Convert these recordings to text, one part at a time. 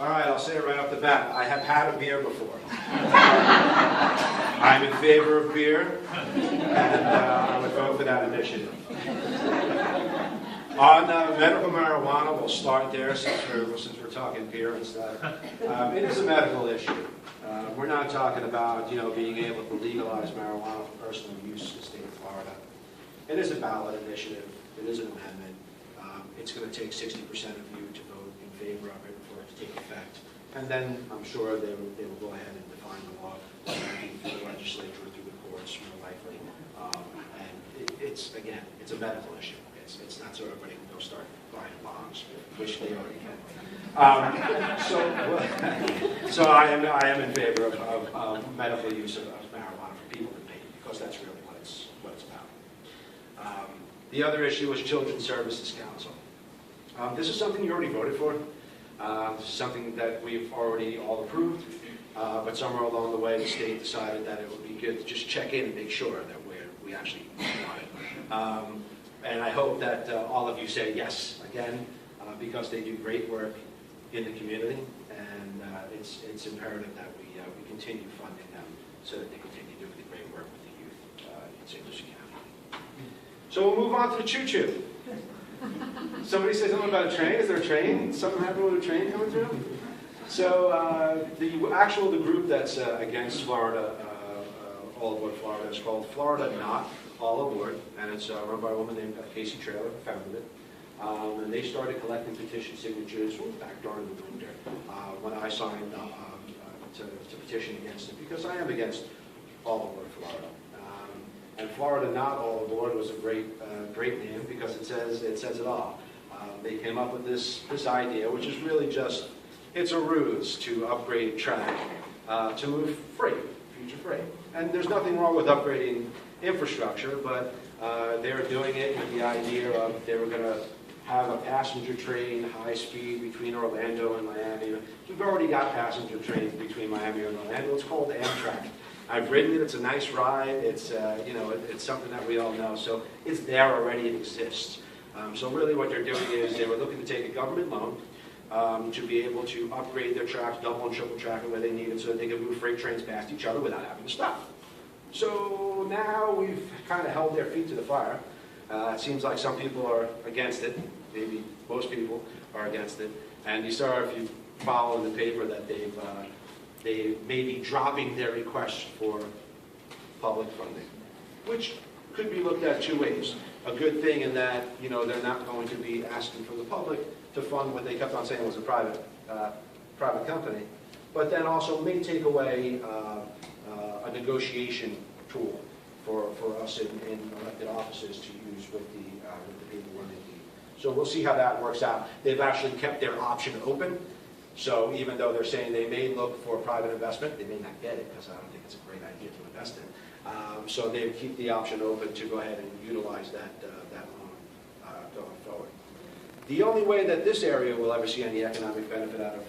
All right, I'll say it right off the bat. I have had a beer before. I'm in favor of beer, and I would vote for that initiative. On medical marijuana, we'll start there since we're talking beer and stuff. It is a medical issue. We're not talking about being able to legalize marijuana for personal use in the state of Florida. It is a ballot initiative. It is an amendment. It's going to take 60% of you to vote in favor of it for it to take effect. And then I'm sure they will go ahead and define the law, whether it be through the legislature or through the courts, more likely. And it's a medical issue. It's not so everybody can go start buying bombs, which they already can. So I am in favor of medical use of marijuana for people in pain, because that's really what it's about. The other issue was Children's Services Council. This is something you already voted for. This is something that we've already all approved, but somewhere along the way the state decided that it would be good to just check in and make sure that we actually want it. And I hope that all of you say yes again, because they do great work in the community, and it's imperative that we continue funding them so that they continue doing the great work with the youth in St. Lucie County. So we'll move on to the Choo-Choo. Somebody say something about a train. Is there a train? Something happened with a train coming through? So the group that's against Florida, all aboard Florida, is called Florida Not All Aboard, and it's run by a woman named Casey Traylor, who founded it. And they started collecting petition signatures back during the winter when I signed to petition against it, because I am against all aboard Florida. And Florida Not All Aboard was a great name, because it says it all. They came up with this idea, which is really just, it's a ruse to upgrade track to move freight, future freight. And there's nothing wrong with upgrading infrastructure, but they were doing it with the idea of they were going to have a passenger train high speed between Orlando and Miami. We've already got passenger trains between Miami and Orlando. It's called Amtrak. I've ridden it. It's a nice ride. It's it's something that we all know. So it's there already. It exists. So really, what they're doing is they were looking to take a government loan to be able to upgrade their tracks, double and triple track it where they need it, so that they can move freight trains past each other without having to stop. So now we've kind of held their feet to the fire. It seems like some people are against it. Maybe most people are against it. And you saw, if you follow in the paper, that they may be dropping their request for public funding, which could be looked at two ways. A good thing in that they're not going to be asking for the public to fund what they kept on saying was a private company, but then also may take away a negotiation tool for us in elected offices to use with the people we're making. So we'll see how that works out. They've actually kept their option open. So even though they're saying they may look for private investment, they may not get it, because I don't think it's a great idea to invest in. So they keep the option open to go ahead and utilize that loan going forward. The only way that this area will ever see any economic benefit out of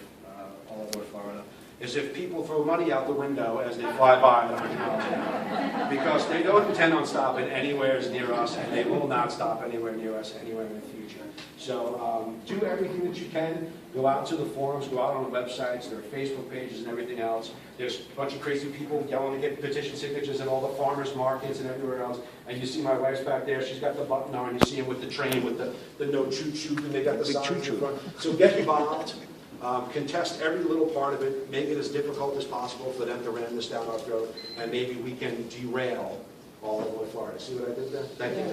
all over Florida is if people throw money out the window as they fly by at 100 miles an hour. Because they don't intend on stopping anywhere near us, and they will not stop anywhere near us anywhere in the future. So do everything that you can. Go out to the forums, go out on the websites, there are Facebook pages and everything else. There's a bunch of crazy people yelling to get petition signatures at all the farmers markets and everywhere else. And you see my wife's back there, she's got the button on, you see him with the train with the no choo-choo, and they got the signs in front. So get involved. Contest every little part of it, make it as difficult as possible for them to ram this down our throat, and maybe we can derail all of Florida. See what I did there? Thank you.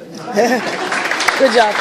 Good job.